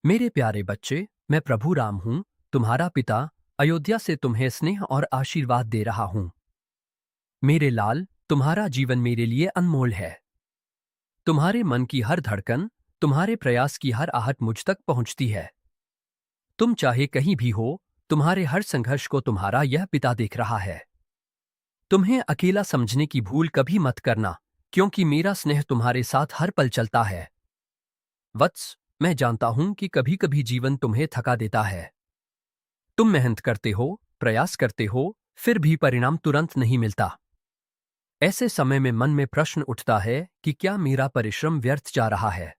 मेरे प्यारे बच्चे, मैं प्रभु राम हूँ, तुम्हारा पिता। अयोध्या से तुम्हें स्नेह और आशीर्वाद दे रहा हूँ। मेरे लाल, तुम्हारा जीवन मेरे लिए अनमोल है। तुम्हारे मन की हर धड़कन, तुम्हारे प्रयास की हर आहट मुझ तक पहुँचती है। तुम चाहे कहीं भी हो, तुम्हारे हर संघर्ष को तुम्हारा यह पिता देख रहा है। तुम्हें अकेला समझने की भूल कभी मत करना, क्योंकि मेरा स्नेह तुम्हारे साथ हर पल चलता है। वत्स, मैं जानता हूं कि कभी कभी जीवन तुम्हें थका देता है। तुम मेहनत करते हो, प्रयास करते हो, फिर भी परिणाम तुरंत नहीं मिलता। ऐसे समय में मन में प्रश्न उठता है कि क्या मेरा परिश्रम व्यर्थ जा रहा है।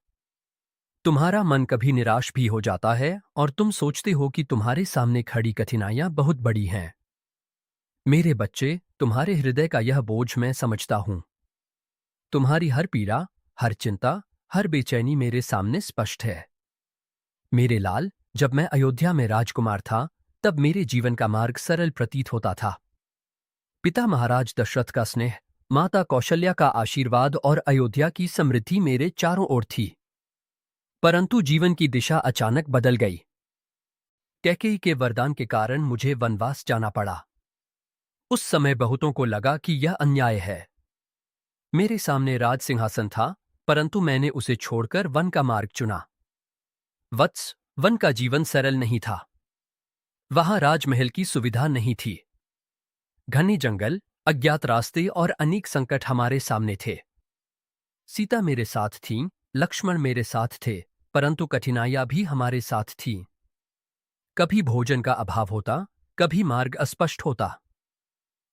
तुम्हारा मन कभी निराश भी हो जाता है और तुम सोचते हो कि तुम्हारे सामने खड़ी कठिनाइयां बहुत बड़ी हैं। मेरे बच्चे, तुम्हारे हृदय का यह बोझ मैं समझता हूं। तुम्हारी हर पीड़ा, हर चिंता, हर बेचैनी मेरे सामने स्पष्ट है। मेरे लाल, जब मैं अयोध्या में राजकुमार था, तब मेरे जीवन का मार्ग सरल प्रतीत होता था। पिता महाराज दशरथ का स्नेह, माता कौशल्या का आशीर्वाद और अयोध्या की समृद्धि मेरे चारों ओर थी। परंतु जीवन की दिशा अचानक बदल गई। कैकेयी के वरदान के कारण मुझे वनवास जाना पड़ा। उस समय बहुतों को लगा कि यह अन्याय है। मेरे सामने राज सिंहासन था, परंतु मैंने उसे छोड़कर वन का मार्ग चुना। वत्स, वन का जीवन सरल नहीं था। वहां राजमहल की सुविधा नहीं थी। घने जंगल, अज्ञात रास्ते और अनेक संकट हमारे सामने थे। सीता मेरे साथ थीं, लक्ष्मण मेरे साथ थे, परंतु कठिनाइयां भी हमारे साथ थीं। कभी भोजन का अभाव होता, कभी मार्ग अस्पष्ट होता।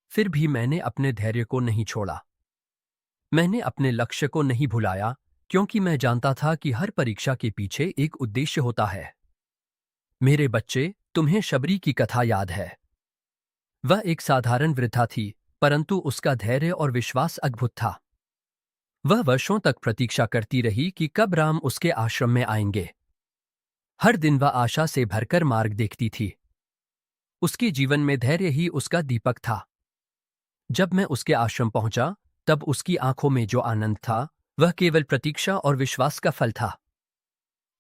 फिर भी मैंने अपने धैर्य को नहीं छोड़ा। मैंने अपने लक्ष्य को नहीं भुलाया, क्योंकि मैं जानता था कि हर परीक्षा के पीछे एक उद्देश्य होता है। मेरे बच्चे, तुम्हें शबरी की कथा याद है। वह एक साधारण वृद्धा थी, परंतु उसका धैर्य और विश्वास अद्भुत था। वह वर्षों तक प्रतीक्षा करती रही कि कब राम उसके आश्रम में आएंगे। हर दिन वह आशा से भरकर मार्ग देखती थी। उसके जीवन में धैर्य ही उसका दीपक था। जब मैं उसके आश्रम पहुंचा, तब उसकी आंखों में जो आनंद था, वह केवल प्रतीक्षा और विश्वास का फल था।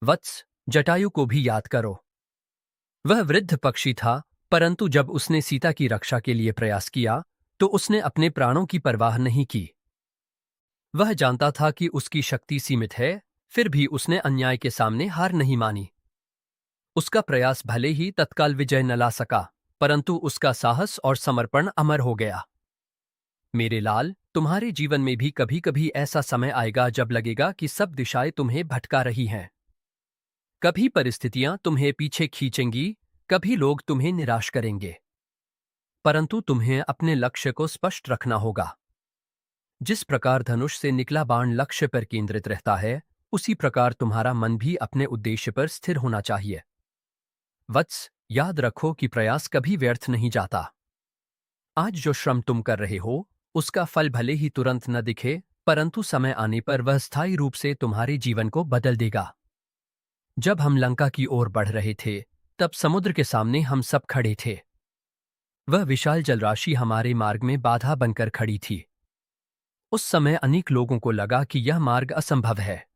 वत्स, जटायु को भी याद करो। वह वृद्ध पक्षी था, परंतु जब उसने सीता की रक्षा के लिए प्रयास किया, तो उसने अपने प्राणों की परवाह नहीं की। वह जानता था कि उसकी शक्ति सीमित है, फिर भी उसने अन्याय के सामने हार नहीं मानी। उसका प्रयास भले ही तत्काल विजय न ला सका, परंतु उसका साहस और समर्पण अमर हो गया। मेरे लाल, तुम्हारे जीवन में भी कभी कभी ऐसा समय आएगा जब लगेगा कि सब दिशाएं तुम्हें भटका रही हैं। कभी परिस्थितियां तुम्हें पीछे खींचेंगी, कभी लोग तुम्हें निराश करेंगे। परंतु तुम्हें अपने लक्ष्य को स्पष्ट रखना होगा। जिस प्रकार धनुष से निकला बाण लक्ष्य पर केंद्रित रहता है, उसी प्रकार तुम्हारा मन भी अपने उद्देश्य पर स्थिर होना चाहिए। वत्स, याद रखो कि प्रयास कभी व्यर्थ नहीं जाता। आज जो श्रम तुम कर रहे हो, उसका फल भले ही तुरंत न दिखे, परंतु समय आने पर वह स्थायी रूप से तुम्हारे जीवन को बदल देगा। जब हम लंका की ओर बढ़ रहे थे, तब समुद्र के सामने हम सब खड़े थे। वह विशाल जलराशि हमारे मार्ग में बाधा बनकर खड़ी थी। उस समय अनेक लोगों को लगा कि यह मार्ग असंभव है,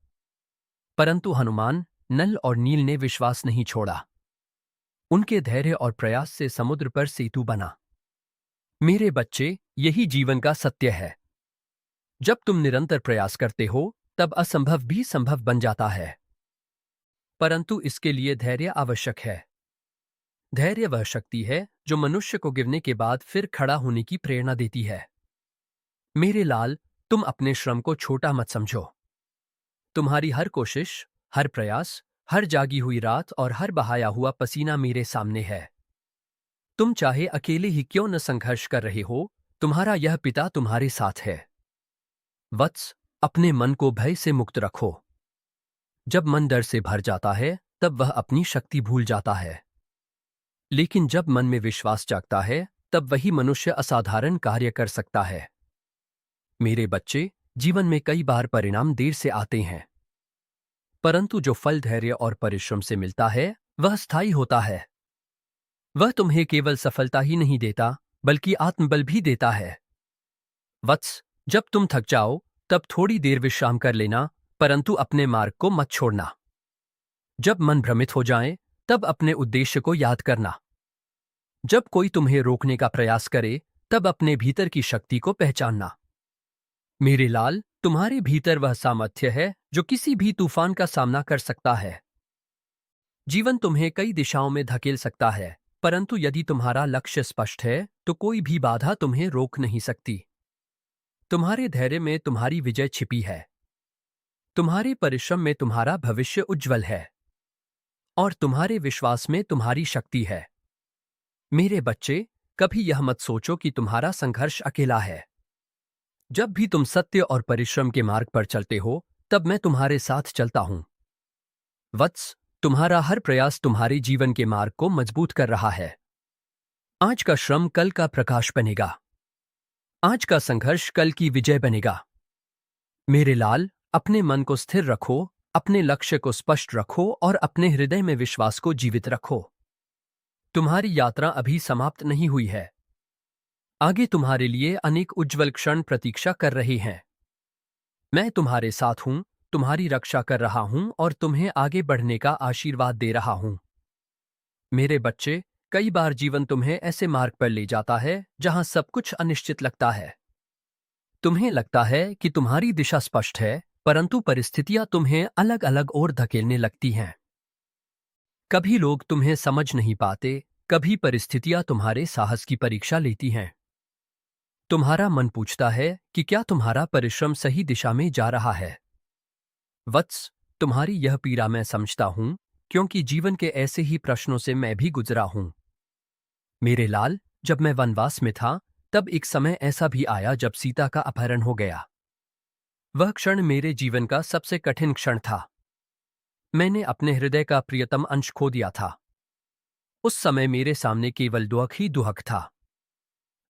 परंतु हनुमान, नल और नील ने विश्वास नहीं छोड़ा। उनके धैर्य और प्रयास से समुद्र पर सेतु बना। मेरे बच्चे, यही जीवन का सत्य है। जब तुम निरंतर प्रयास करते हो, तब असंभव भी संभव बन जाता है। परंतु इसके लिए धैर्य आवश्यक है। धैर्य वह शक्ति है जो मनुष्य को गिरने के बाद फिर खड़ा होने की प्रेरणा देती है। मेरे लाल, तुम अपने श्रम को छोटा मत समझो। तुम्हारी हर कोशिश, हर प्रयास, हर जागी हुई रात और हर बहाया हुआ पसीना मेरे सामने है। तुम चाहे अकेले ही क्यों न संघर्ष कर रहे हो, तुम्हारा यह पिता तुम्हारे साथ है। वत्स, अपने मन को भय से मुक्त रखो। जब मन डर से भर जाता है, तब वह अपनी शक्ति भूल जाता है। लेकिन जब मन में विश्वास जागता है, तब वही मनुष्य असाधारण कार्य कर सकता है। मेरे बच्चे, जीवन में कई बार परिणाम देर से आते हैं, परंतु जो फल धैर्य और परिश्रम से मिलता है, वह स्थायी होता है। वह तुम्हें केवल सफलता ही नहीं देता, बल्कि आत्मबल भी देता है। वत्स, जब तुम थक जाओ, तब थोड़ी देर विश्राम कर लेना, परंतु अपने मार्ग को मत छोड़ना। जब मन भ्रमित हो जाए, तब अपने उद्देश्य को याद करना। जब कोई तुम्हें रोकने का प्रयास करे, तब अपने भीतर की शक्ति को पहचानना। मेरे लाल, तुम्हारे भीतर वह सामर्थ्य है जो किसी भी तूफान का सामना कर सकता है। जीवन तुम्हें कई दिशाओं में धकेल सकता है, परंतु यदि तुम्हारा लक्ष्य स्पष्ट है तो कोई भी बाधा तुम्हें रोक नहीं सकती। तुम्हारे धैर्य में तुम्हारी विजय छिपी है। तुम्हारे परिश्रम में तुम्हारा भविष्य उज्जवल है और तुम्हारे विश्वास में तुम्हारी शक्ति है। मेरे बच्चे, कभी यह मत सोचो कि तुम्हारा संघर्ष अकेला है। जब भी तुम सत्य और परिश्रम के मार्ग पर चलते हो, तब मैं तुम्हारे साथ चलता हूं। वत्स, तुम्हारा हर प्रयास तुम्हारे जीवन के मार्ग को मजबूत कर रहा है। आज का श्रम कल का प्रकाश बनेगा। आज का संघर्ष कल की विजय बनेगा। मेरे लाल, अपने मन को स्थिर रखो, अपने लक्ष्य को स्पष्ट रखो और अपने हृदय में विश्वास को जीवित रखो। तुम्हारी यात्रा अभी समाप्त नहीं हुई है। आगे तुम्हारे लिए अनेक उज्जवल क्षण प्रतीक्षा कर रहे हैं। मैं तुम्हारे साथ हूं, तुम्हारी रक्षा कर रहा हूं और तुम्हें आगे बढ़ने का आशीर्वाद दे रहा हूं। मेरे बच्चे, कई बार जीवन तुम्हें ऐसे मार्ग पर ले जाता है जहां सब कुछ अनिश्चित लगता है। तुम्हें लगता है कि तुम्हारी दिशा स्पष्ट है, परंतु परिस्थितियां तुम्हें अलग अलग ओर धकेलने लगती हैं। कभी लोग तुम्हें समझ नहीं पाते, कभी परिस्थितियां तुम्हारे साहस की परीक्षा लेती हैं। तुम्हारा मन पूछता है कि क्या तुम्हारा परिश्रम सही दिशा में जा रहा है। वत्स, तुम्हारी यह पीड़ा मैं समझता हूं, क्योंकि जीवन के ऐसे ही प्रश्नों से मैं भी गुजरा हूं। मेरे लाल, जब मैं वनवास में था, तब एक समय ऐसा भी आया जब सीता का अपहरण हो गया। वह क्षण मेरे जीवन का सबसे कठिन क्षण था। मैंने अपने हृदय का प्रियतम अंश खो दिया था। उस समय मेरे सामने केवल दुहक ही दुहक था।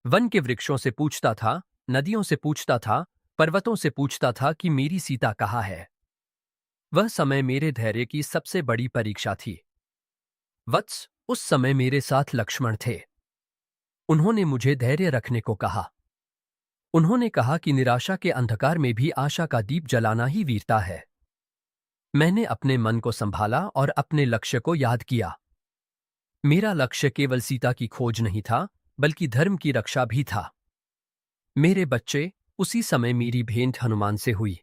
वन के वृक्षों से पूछता था, नदियों से पूछता था, पर्वतों से पूछता था कि मेरी सीता कहाँ है। वह समय मेरे धैर्य की सबसे बड़ी परीक्षा थी। वत्स, उस समय मेरे साथ लक्ष्मण थे। उन्होंने मुझे धैर्य रखने को कहा। उन्होंने कहा कि निराशा के अंधकार में भी आशा का दीप जलाना ही वीरता है। मैंने अपने मन को संभाला और अपने लक्ष्य को याद किया। मेरा लक्ष्य केवल सीता की खोज नहीं था, बल्कि धर्म की रक्षा भी था। मेरे बच्चे, उसी समय मेरी भेंट हनुमान से हुई।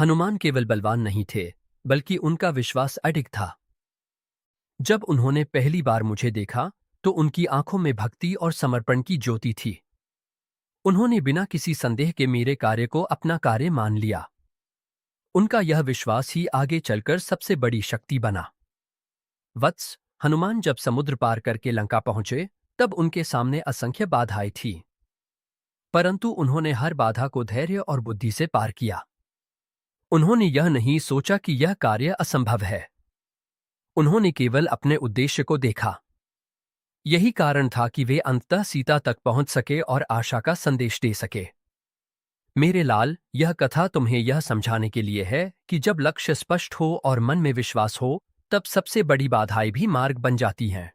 हनुमान केवल बलवान नहीं थे, बल्कि उनका विश्वास अडिग था। जब उन्होंने पहली बार मुझे देखा, तो उनकी आंखों में भक्ति और समर्पण की ज्योति थी। उन्होंने बिना किसी संदेह के मेरे कार्य को अपना कार्य मान लिया। उनका यह विश्वास ही आगे चलकर सबसे बड़ी शक्ति बना। वत्स, हनुमान जब समुद्र पार करके लंका पहुंचे, तब उनके सामने असंख्य बाधाएं थीं। परंतु उन्होंने हर बाधा को धैर्य और बुद्धि से पार किया। उन्होंने यह नहीं सोचा कि यह कार्य असंभव है। उन्होंने केवल अपने उद्देश्य को देखा। यही कारण था कि वे अंततः सीता तक पहुंच सके और आशा का संदेश दे सके। मेरे लाल, यह कथा तुम्हें यह समझाने के लिए है कि जब लक्ष्य स्पष्ट हो और मन में विश्वास हो, तब सबसे बड़ी बाधाएं भी मार्ग बन जाती हैं।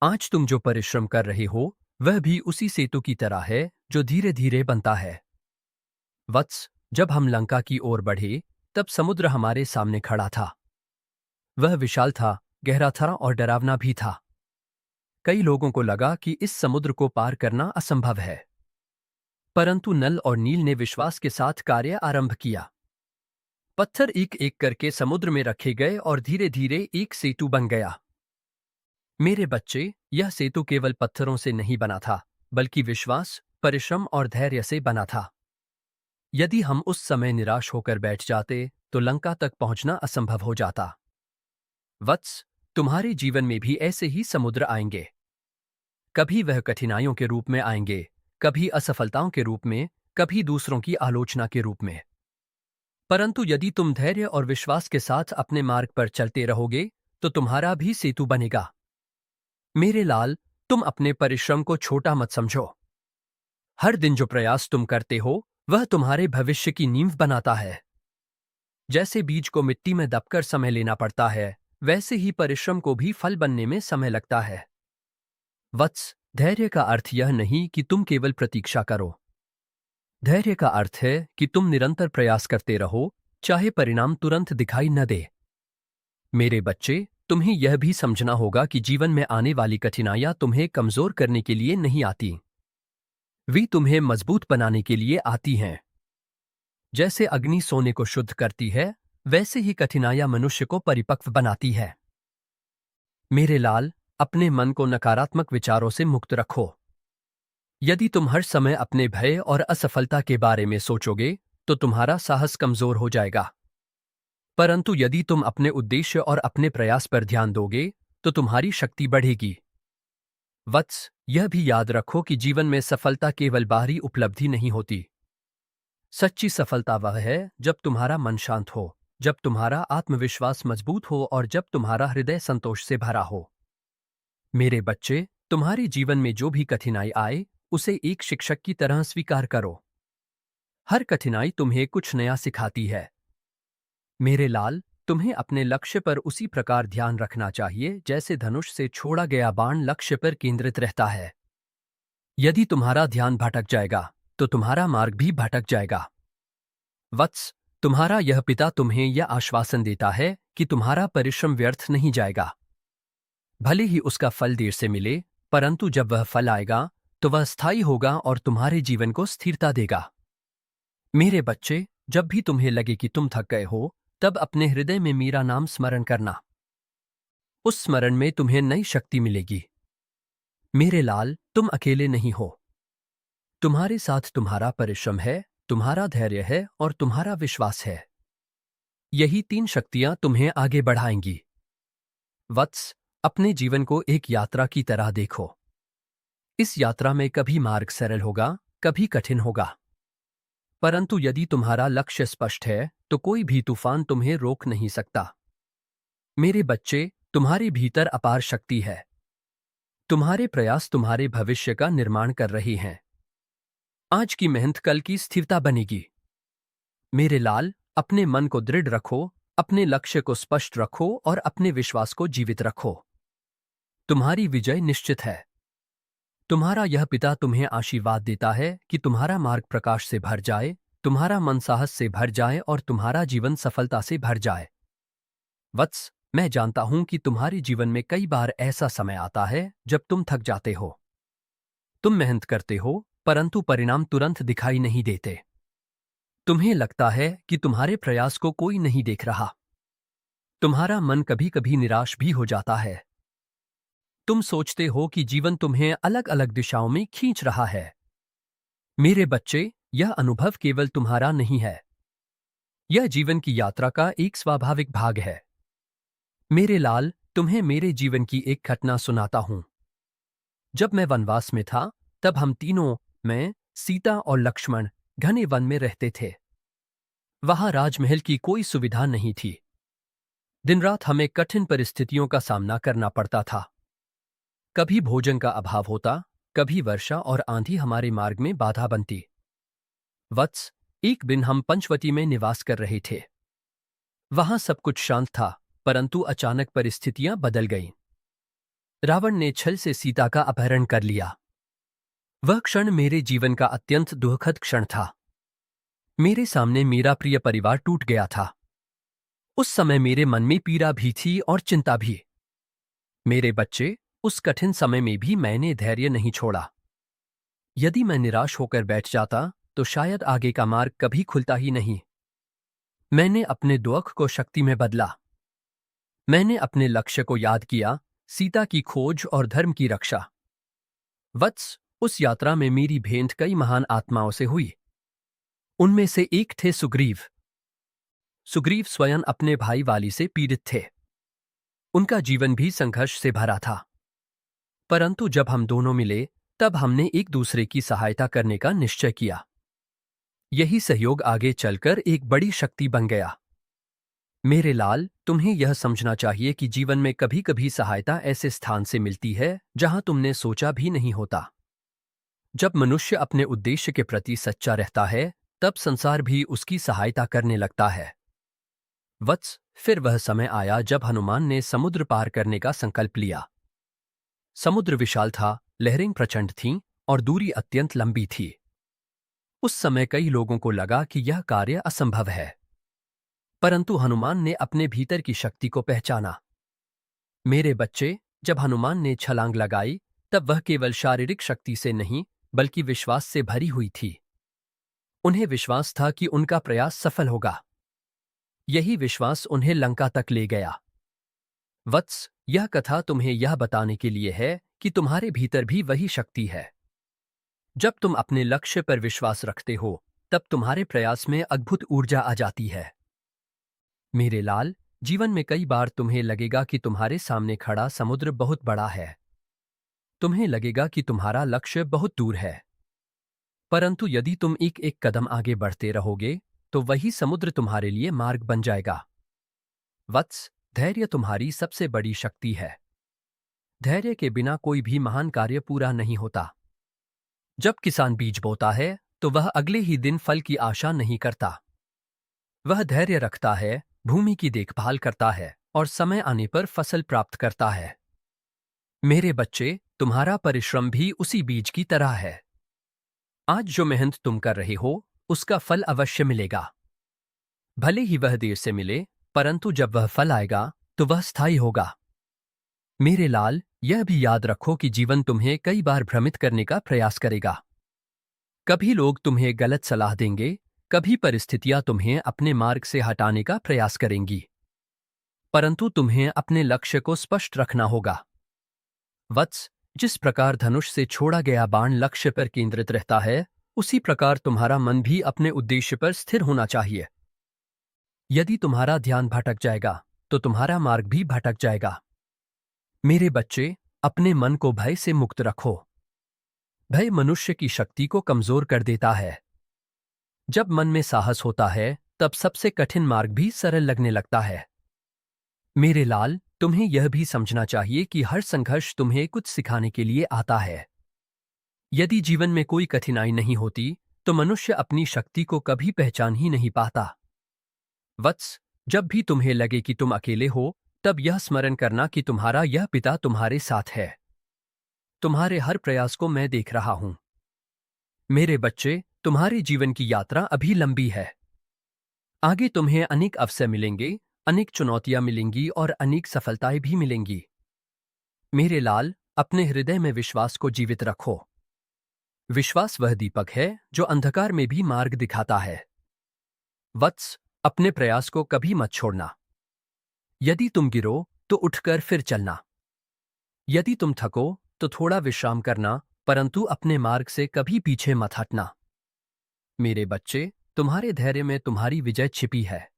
आज तुम जो परिश्रम कर रहे हो, वह भी उसी सेतु की तरह है जो धीरे धीरे बनता है। वत्स, जब हम लंका की ओर बढ़े, तब समुद्र हमारे सामने खड़ा था। वह विशाल था, गहरा था और डरावना भी था। कई लोगों को लगा कि इस समुद्र को पार करना असंभव है। परंतु नल और नील ने विश्वास के साथ कार्य आरंभ किया। पत्थर एक एक करके समुद्र में रखे गए और धीरे धीरे एक सेतु बन गया। मेरे बच्चे, यह सेतु केवल पत्थरों से नहीं बना था, बल्कि विश्वास, परिश्रम और धैर्य से बना था। यदि हम उस समय निराश होकर बैठ जाते, तो लंका तक पहुंचना असंभव हो जाता। वत्स, तुम्हारे जीवन में भी ऐसे ही समुद्र आएंगे। कभी वह कठिनाइयों के रूप में आएंगे, कभी असफलताओं के रूप में, कभी दूसरों की आलोचना के रूप में। परंतु यदि तुम धैर्य और विश्वास के साथ अपने मार्ग पर चलते रहोगे, तो तुम्हारा भी सेतु बनेगा। मेरे लाल, तुम अपने परिश्रम को छोटा मत समझो। हर दिन जो प्रयास तुम करते हो, वह तुम्हारे भविष्य की नींव बनाता है। जैसे बीज को मिट्टी में दबकर समय लेना पड़ता है, वैसे ही परिश्रम को भी फल बनने में समय लगता है। वत्स, धैर्य का अर्थ यह नहीं कि तुम केवल प्रतीक्षा करो। धैर्य का अर्थ है कि तुम निरंतर प्रयास करते रहो, चाहे परिणाम तुरंत दिखाई न दे। मेरे बच्चे, तुम्हें यह भी समझना होगा कि जीवन में आने वाली कठिनाइयां तुम्हें कमजोर करने के लिए नहीं आती। वे तुम्हें मजबूत बनाने के लिए आती हैं। जैसे अग्नि सोने को शुद्ध करती है, वैसे ही कठिनाइयां मनुष्य को परिपक्व बनाती है। मेरे लाल, अपने मन को नकारात्मक विचारों से मुक्त रखो। यदि तुम हर समय अपने भय और असफलता के बारे में सोचोगे, तो तुम्हारा साहस कमजोर हो जाएगा। परंतु यदि तुम अपने उद्देश्य और अपने प्रयास पर ध्यान दोगे, तो तुम्हारी शक्ति बढ़ेगी। वत्स, यह भी याद रखो कि जीवन में सफलता केवल बाहरी उपलब्धि नहीं होती। सच्ची सफलता वह है जब तुम्हारा मन शांत हो, जब तुम्हारा आत्मविश्वास मजबूत हो और जब तुम्हारा हृदय संतोष से भरा हो। मेरे बच्चे, तुम्हारे जीवन में जो भी कठिनाई आए, उसे एक शिक्षक की तरह स्वीकार करो। हर कठिनाई तुम्हें कुछ नया सिखाती है। मेरे लाल, तुम्हें अपने लक्ष्य पर उसी प्रकार ध्यान रखना चाहिए जैसे धनुष से छोड़ा गया बाण लक्ष्य पर केंद्रित रहता है। यदि तुम्हारा ध्यान भटक जाएगा, तो तुम्हारा मार्ग भी भटक जाएगा। वत्स, तुम्हारा यह पिता तुम्हें यह आश्वासन देता है कि तुम्हारा परिश्रम व्यर्थ नहीं जाएगा। भले ही उसका फल देर से मिले, परंतु जब वह फल आएगा, तो वह स्थायी होगा और तुम्हारे जीवन को स्थिरता देगा। मेरे बच्चे, जब भी तुम्हें लगे कि तुम थक गए हो, तब अपने हृदय में मेरा नाम स्मरण करना। उस स्मरण में तुम्हें नई शक्ति मिलेगी। मेरे लाल, तुम अकेले नहीं हो। तुम्हारे साथ तुम्हारा परिश्रम है, तुम्हारा धैर्य है और तुम्हारा विश्वास है। यही तीन शक्तियां तुम्हें आगे बढ़ाएंगी। वत्स, अपने जीवन को एक यात्रा की तरह देखो। इस यात्रा में कभी मार्ग सरल होगा, कभी कठिन होगा। परंतु यदि तुम्हारा लक्ष्य स्पष्ट है, तो कोई भी तूफान तुम्हें रोक नहीं सकता। मेरे बच्चे, तुम्हारे भीतर अपार शक्ति है। तुम्हारे प्रयास तुम्हारे भविष्य का निर्माण कर रहे हैं। आज की मेहनत कल की स्थिरता बनेगी। मेरे लाल, अपने मन को दृढ़ रखो, अपने लक्ष्य को स्पष्ट रखो और अपने विश्वास को जीवित रखो। तुम्हारी विजय निश्चित है। तुम्हारा यह पिता तुम्हें आशीर्वाद देता है कि तुम्हारा मार्ग प्रकाश से भर जाए, तुम्हारा मन साहस से भर जाए और तुम्हारा जीवन सफलता से भर जाए। वत्स, मैं जानता हूं कि तुम्हारे जीवन में कई बार ऐसा समय आता है जब तुम थक जाते हो। तुम मेहनत करते हो, परंतु परिणाम तुरंत दिखाई नहीं देते। तुम्हें लगता है कि तुम्हारे प्रयास को कोई नहीं देख रहा। तुम्हारा मन कभी कभी निराश भी हो जाता है। तुम सोचते हो कि जीवन तुम्हें अलग अलग दिशाओं में खींच रहा है। मेरे बच्चे, यह अनुभव केवल तुम्हारा नहीं है। यह जीवन की यात्रा का एक स्वाभाविक भाग है। मेरे लाल, तुम्हें मेरे जीवन की एक घटना सुनाता हूं। जब मैं वनवास में था, तब हम तीनों, मैं, सीता और लक्ष्मण, घने वन में रहते थे। वहां राजमहल की कोई सुविधा नहीं थी। दिन रात हमें कठिन परिस्थितियों का सामना करना पड़ता था। कभी भोजन का अभाव होता, कभी वर्षा और आंधी हमारे मार्ग में बाधा बनती। वत्स, एक दिन हम पंचवटी में निवास कर रहे थे। वहां सब कुछ शांत था, परंतु अचानक परिस्थितियां बदल गईं। रावण ने छल से सीता का अपहरण कर लिया। वह क्षण मेरे जीवन का अत्यंत दुखद क्षण था। मेरे सामने मेरा प्रिय परिवार टूट गया था। उस समय मेरे मन में पीड़ा भी थी और चिंता भी। मेरे बच्चे, उस कठिन समय में भी मैंने धैर्य नहीं छोड़ा। यदि मैं निराश होकर बैठ जाता, तो शायद आगे का मार्ग कभी खुलता ही नहीं। मैंने अपने दुख को शक्ति में बदला। मैंने अपने लक्ष्य को याद किया, सीता की खोज और धर्म की रक्षा। वत्स, उस यात्रा में मेरी भेंट कई महान आत्माओं से हुई। उनमें से एक थे सुग्रीव। सुग्रीव स्वयं अपने भाई वाली से पीड़ित थे। उनका जीवन भी संघर्ष से भरा था। परंतु जब हम दोनों मिले, तब हमने एक दूसरे की सहायता करने का निश्चय किया। यही सहयोग आगे चलकर एक बड़ी शक्ति बन गया। मेरे लाल, तुम्हें यह समझना चाहिए कि जीवन में कभी कभी सहायता ऐसे स्थान से मिलती है जहां तुमने सोचा भी नहीं होता। जब मनुष्य अपने उद्देश्य के प्रति सच्चा रहता है, तब संसार भी उसकी सहायता करने लगता है। वत्स, फिर वह समय आया जब हनुमान ने समुद्र पार करने का संकल्प लिया। समुद्र विशाल था, लहरें प्रचंड थीं और दूरी अत्यंत लंबी थी। उस समय कई लोगों को लगा कि यह कार्य असंभव है। परंतु हनुमान ने अपने भीतर की शक्ति को पहचाना। मेरे बच्चे, जब हनुमान ने छलांग लगाई तब वह केवल शारीरिक शक्ति से नहीं बल्कि विश्वास से भरी हुई थी। उन्हें विश्वास था कि उनका प्रयास सफल होगा। यही विश्वास उन्हें लंका तक ले गया। वत्स, यह कथा तुम्हें यह बताने के लिए है कि तुम्हारे भीतर भी वही शक्ति है। जब तुम अपने लक्ष्य पर विश्वास रखते हो तब तुम्हारे प्रयास में अद्भुत ऊर्जा आ जाती है। मेरे लाल, जीवन में कई बार तुम्हें लगेगा कि तुम्हारे सामने खड़ा समुद्र बहुत बड़ा है। तुम्हें लगेगा कि तुम्हारा लक्ष्य बहुत दूर है। परंतु यदि तुम एक एक कदम आगे बढ़ते रहोगे तो वही समुद्र तुम्हारे लिए मार्ग बन जाएगा। वत्स, धैर्य तुम्हारी सबसे बड़ी शक्ति है। धैर्य के बिना कोई भी महान कार्य पूरा नहीं होता। जब किसान बीज बोता है तो वह अगले ही दिन फल की आशा नहीं करता। वह धैर्य रखता है, भूमि की देखभाल करता है और समय आने पर फसल प्राप्त करता है। मेरे बच्चे, तुम्हारा परिश्रम भी उसी बीज की तरह है। आज जो मेहनत तुम कर रहे हो उसका फल अवश्य मिलेगा। भले ही वह देर से मिले, परंतु जब वह फल आएगा तो वह स्थायी होगा। मेरे लाल, यह भी याद रखो कि जीवन तुम्हें कई बार भ्रमित करने का प्रयास करेगा। कभी लोग तुम्हें गलत सलाह देंगे, कभी परिस्थितियां तुम्हें अपने मार्ग से हटाने का प्रयास करेंगी। परंतु तुम्हें अपने लक्ष्य को स्पष्ट रखना होगा। वत्स, जिस प्रकार धनुष से छोड़ा गया बाण लक्ष्य पर केंद्रित रहता है, उसी प्रकार तुम्हारा मन भी अपने उद्देश्य पर स्थिर होना चाहिए। यदि तुम्हारा ध्यान भटक जाएगा तो तुम्हारा मार्ग भी भटक जाएगा। मेरे बच्चे, अपने मन को भय से मुक्त रखो। भय मनुष्य की शक्ति को कमजोर कर देता है। जब मन में साहस होता है तब सबसे कठिन मार्ग भी सरल लगने लगता है। मेरे लाल, तुम्हें यह भी समझना चाहिए कि हर संघर्ष तुम्हें कुछ सिखाने के लिए आता है। यदि जीवन में कोई कठिनाई नहीं होती तो मनुष्य अपनी शक्ति को कभी पहचान ही नहीं पाता। वत्स, जब भी तुम्हें लगे कि तुम अकेले हो तब यह स्मरण करना कि तुम्हारा यह पिता तुम्हारे साथ है। तुम्हारे हर प्रयास को मैं देख रहा हूं। मेरे बच्चे, तुम्हारे जीवन की यात्रा अभी लंबी है। आगे तुम्हें अनेक अवसर मिलेंगे, अनेक चुनौतियां मिलेंगी और अनेक सफलताएं भी मिलेंगी। मेरे लाल, अपने हृदय में विश्वास को जीवित रखो। विश्वास वह दीपक है जो अंधकार में भी मार्ग दिखाता है। वत्स, अपने प्रयास को कभी मत छोड़ना। यदि तुम गिरो तो उठकर फिर चलना। यदि तुम थको तो थोड़ा विश्राम करना, परंतु अपने मार्ग से कभी पीछे मत हटना। मेरे बच्चे, तुम्हारे धैर्य में तुम्हारी विजय छिपी है।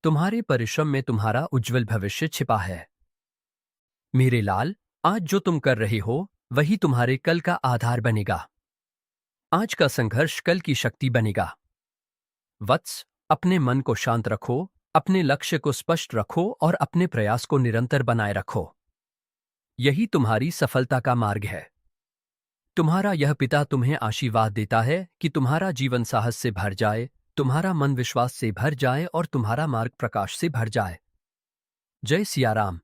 तुम्हारे परिश्रम में तुम्हारा उज्जवल भविष्य छिपा है। मेरे लाल, आज जो तुम कर रहे हो वही तुम्हारे कल का आधार बनेगा। आज का संघर्ष कल की शक्ति बनेगा। वत्स, अपने मन को शांत रखो, अपने लक्ष्य को स्पष्ट रखो और अपने प्रयास को निरंतर बनाए रखो। यही तुम्हारी सफलता का मार्ग है। तुम्हारा यह पिता तुम्हें आशीर्वाद देता है कि तुम्हारा जीवन साहस से भर जाए, तुम्हारा मन विश्वास से भर जाए और तुम्हारा मार्ग प्रकाश से भर जाए। जय सिया राम।